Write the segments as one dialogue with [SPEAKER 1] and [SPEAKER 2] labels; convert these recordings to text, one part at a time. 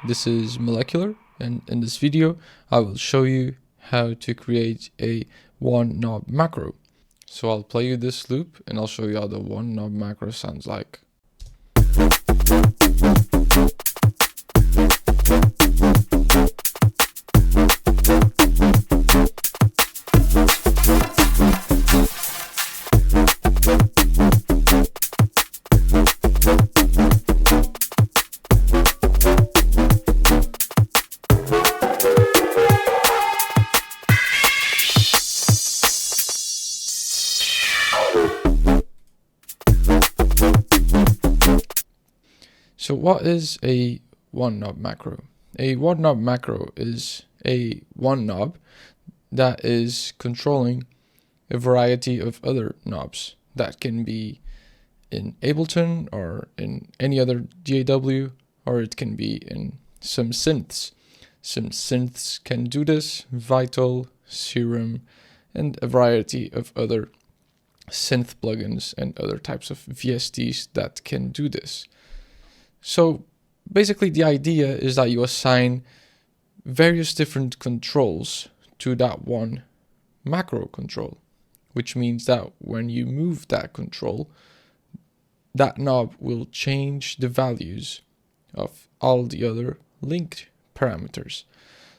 [SPEAKER 1] This is Molecular, and in this video I will show you how to create a one knob macro. So I'll play you this loop and I'll show you how the one knob macro sounds like. So what is a one knob macro? A one knob macro is a one knob that is controlling a variety of other knobs that can be in Ableton or in any other DAW, or it can be in some synths. Some synths can do this, Vital, Serum, and a variety of other synth plugins and other types of VSTs that can do this. So basically the idea is that you assign various different controls to that one macro control, which means that when you move that control, that knob will change the values of all the other linked parameters.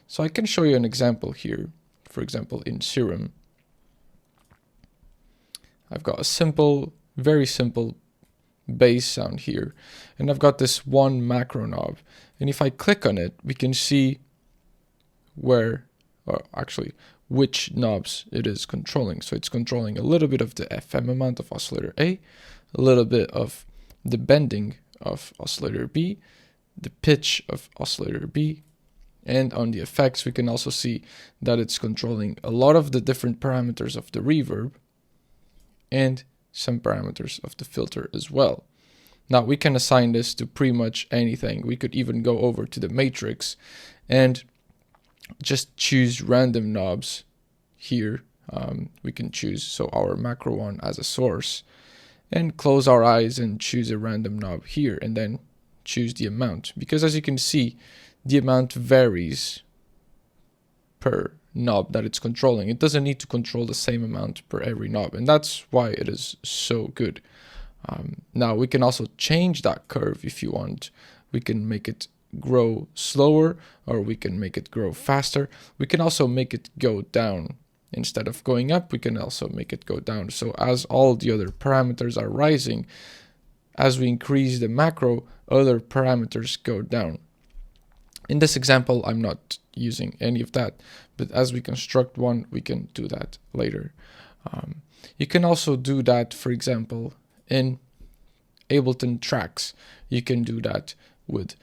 [SPEAKER 1] So I can show you an example here. For example, in Serum, I've got a simple, very simple bass sound here, and I've got this one macro knob, and if I click on it we can see which knobs it is controlling. So it's controlling a little bit of the FM amount of oscillator A, a little bit of the bending of oscillator B, the pitch of oscillator B, and on the effects we can also see that it's controlling a lot of the different parameters of the reverb and some parameters of the filter as well. Now we can assign this to pretty much anything. We could even go over to the matrix and just choose random knobs here. We can choose our macro one as a source and close our eyes and choose a random knob here and then choose the amount, because as you can see the amount varies per knob that it's controlling. It doesn't need to control the same amount per every knob, and that's why it is so good. Now we can also change that curve if you want. We can make it grow slower or we can make it grow faster. We can also make it go down. Instead of going up, we can also make it go down. So as all the other parameters are rising, as we increase the macro, other parameters go down. In this example, I'm not using any of that, but as we construct one, we can do that later. You can also do that, for example, in Ableton tracks. You can do that with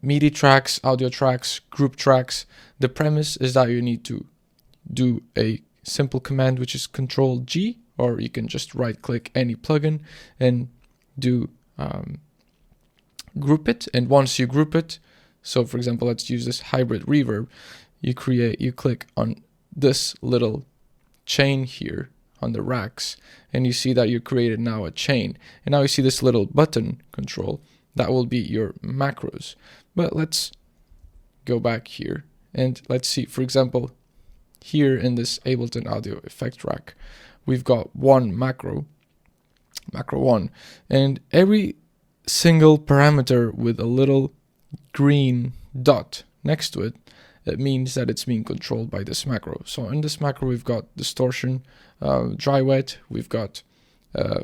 [SPEAKER 1] MIDI tracks, audio tracks, group tracks. The premise is that you need to do a simple command, which is Control-G, or you can just right-click any plugin and do group it. And once you group it, so for example, let's use this hybrid reverb. You click on this little chain here on the racks, and you see that you created now a chain. And now you see this little button control. That will be your macros. But let's go back here and let's see, for example, here in this Ableton audio effect rack, we've got one macro one, and every single parameter with a little green dot next to it, it means that it's being controlled by this macro. So in this macro we've got distortion, dry wet, we've got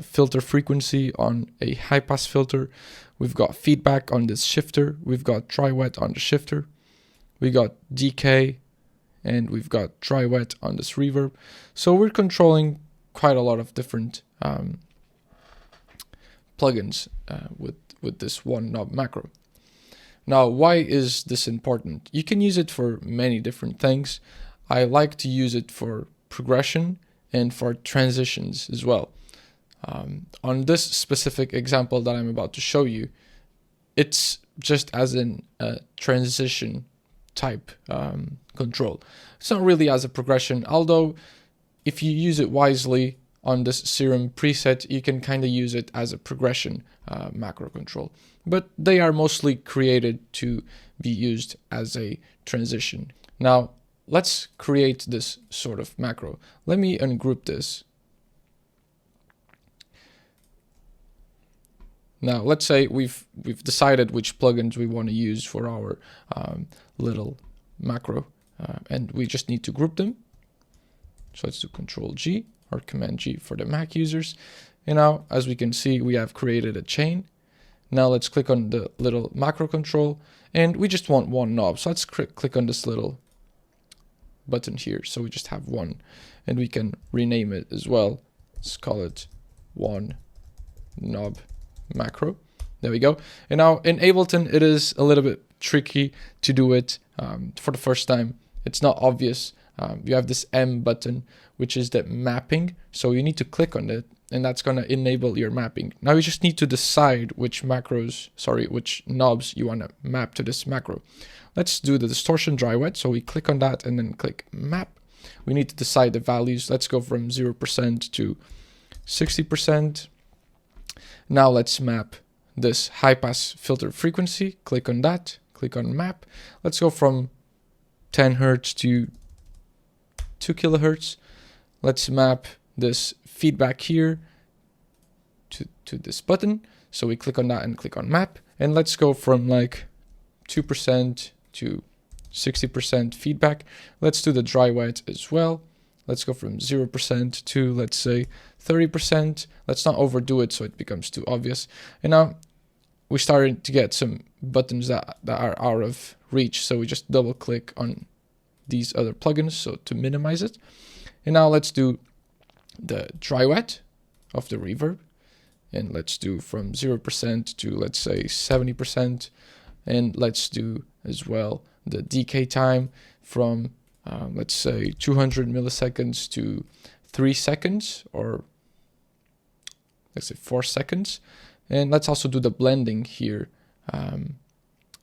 [SPEAKER 1] filter frequency on a high pass filter, we've got feedback on this shifter, we've got dry wet on the shifter, we got decay, and we've got dry wet on this reverb. So we're controlling quite a lot of different plugins with this one knob macro. Now, why is this important? You can use it for many different things. I like to use it for progression and for transitions as well. On this specific example that I'm about to show you, it's just as in a transition type control. It's not really as a progression, although if you use it wisely, on this serum preset, you can kind of use it as a progression macro control, but they are mostly created to be used as a transition. Now let's create this sort of macro. Let me ungroup this. Now let's say we've decided which plugins we want to use for our little macro, and we just need to group them. So let's do Control G or Command G for the Mac users. And now, as we can see, we have created a chain. Now let's click on the little macro control, and we just want one knob. So let's click on this little button here. So we just have one, and we can rename it as well. Let's call it one knob macro. There we go. And now in Ableton, it is a little bit tricky to do it for the first time. It's not obvious. You have this M button, which is the mapping. So you need to click on it, and that's going to enable your mapping. Now you just need to decide which which knobs you want to map to this macro. Let's do the distortion dry wet. So we click on that and then click map. We need to decide the values. Let's go from 0% to 60%. Now let's map this high pass filter frequency. Click on that, click on map. Let's go from 10 Hertz to 2 kilohertz. Let's map this feedback here to this button. So we click on that and click on map. And let's go from like 2% to 60% feedback. Let's do the dry wet as well. Let's go from 0% to, let's say, 30%. Let's not overdo it so it becomes too obvious. And now we started to get some buttons that are out of reach. So we just double click on these other plugins so to minimize it. And now let's do the dry wet of the reverb. And let's do from 0% to, let's say, 70%. And let's do as well the decay time from let's say 200 milliseconds to 3 seconds, or let's say 4 seconds. And let's also do the blending here.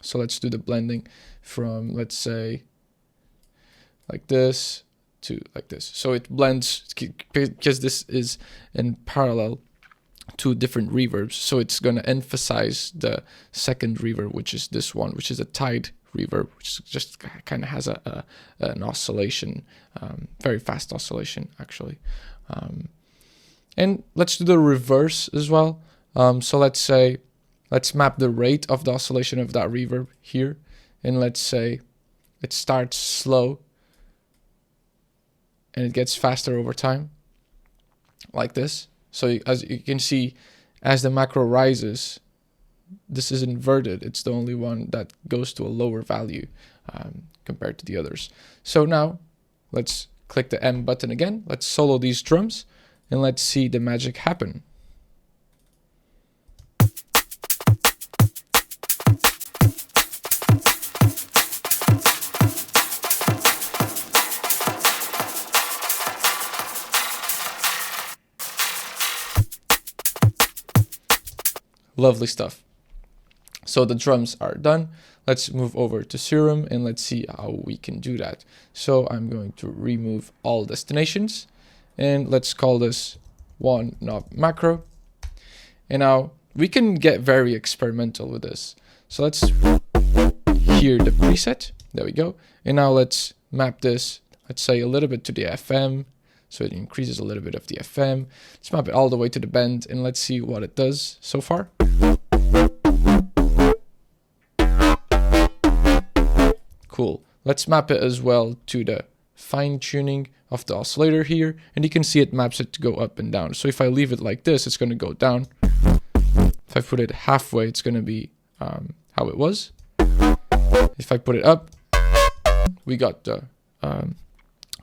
[SPEAKER 1] So let's do the blending from, let's say, like this to like this. So it blends because this is in parallel to different reverbs. So it's going to emphasize the second reverb, which is this one, which is a tied reverb, which just kind of has an oscillation, very fast oscillation actually. And let's do the reverse as well. So let's map the rate of the oscillation of that reverb here, and let's say it starts slow and it gets faster over time, like this. So as you can see, as the macro rises, this is inverted. It's the only one that goes to a lower value compared to the others. So now let's click the M button again. Let's solo these drums and let's see the magic happen. Lovely stuff. So the drums are done. Let's move over to Serum and let's see how we can do that. So I'm going to remove all destinations and let's call this one knob macro. And now we can get very experimental with this. So let's hear the preset. There we go. And now let's map this, let's say a little bit to the FM. So it increases a little bit of the FM. Let's map it all the way to the bend and let's see what it does so far. Cool. Let's map it as well to the fine tuning of the oscillator here. And you can see it maps it to go up and down. So if I leave it like this, it's going to go down. If I put it halfway, it's going to be how it was. If I put it up, we got the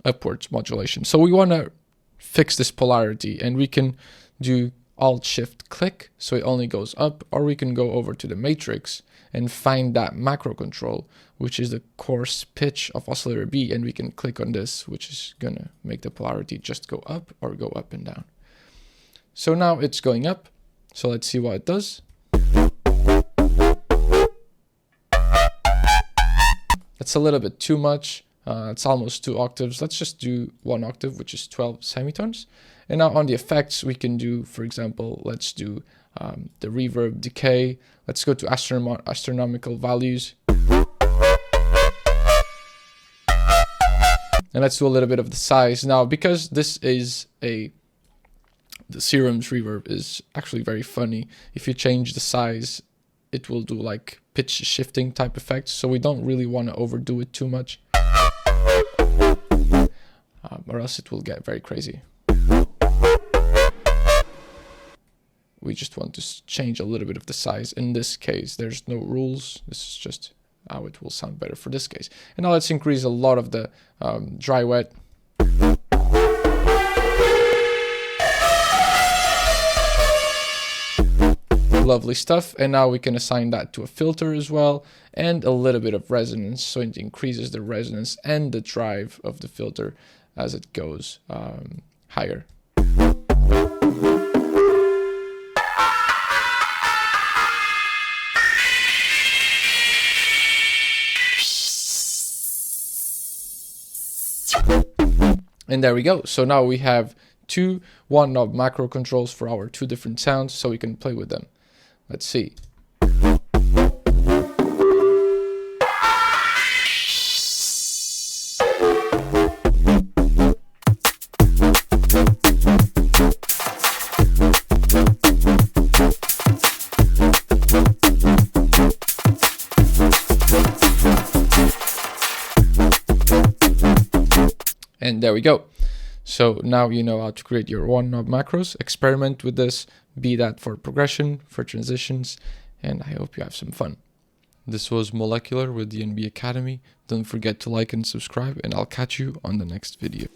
[SPEAKER 1] upwards modulation. So we want to fix this polarity, and we can do Alt-Shift-Click so it only goes up, or we can go over to the matrix and find that macro control, which is the coarse pitch of oscillator B, and we can click on this, which is gonna make the polarity just go up or go up and down. So now it's going up, so let's see what it does. That's a little bit too much. It's almost 2 octaves. Let's just do 1 octave, which is 12 semitones. And now on the effects, we can do, for example, let's do the reverb decay. Let's go to astronomical values. And let's do a little bit of the size. Now, because this is the Serum's reverb is actually very funny. If you change the size, it will do like pitch shifting type effects. So we don't really want to overdo it too much, or else it will get very crazy. We just want to change a little bit of the size. In this case, there's no rules. This is just how it will sound better for this case. And now let's increase a lot of the dry wet. Lovely stuff. And now we can assign that to a filter as well, and a little bit of resonance, so it increases the resonance and the drive of the filter as it goes higher. And there we go. So now we have two one-knob macro controls for our two different sounds, so we can play with them. Let's see. And there we go. So now you know how to create your one knob macros. Experiment with this, be that for progression, for transitions, and I hope you have some fun. This was Molecular with DNB Academy. Don't forget to like and subscribe, and I'll catch you on the next video.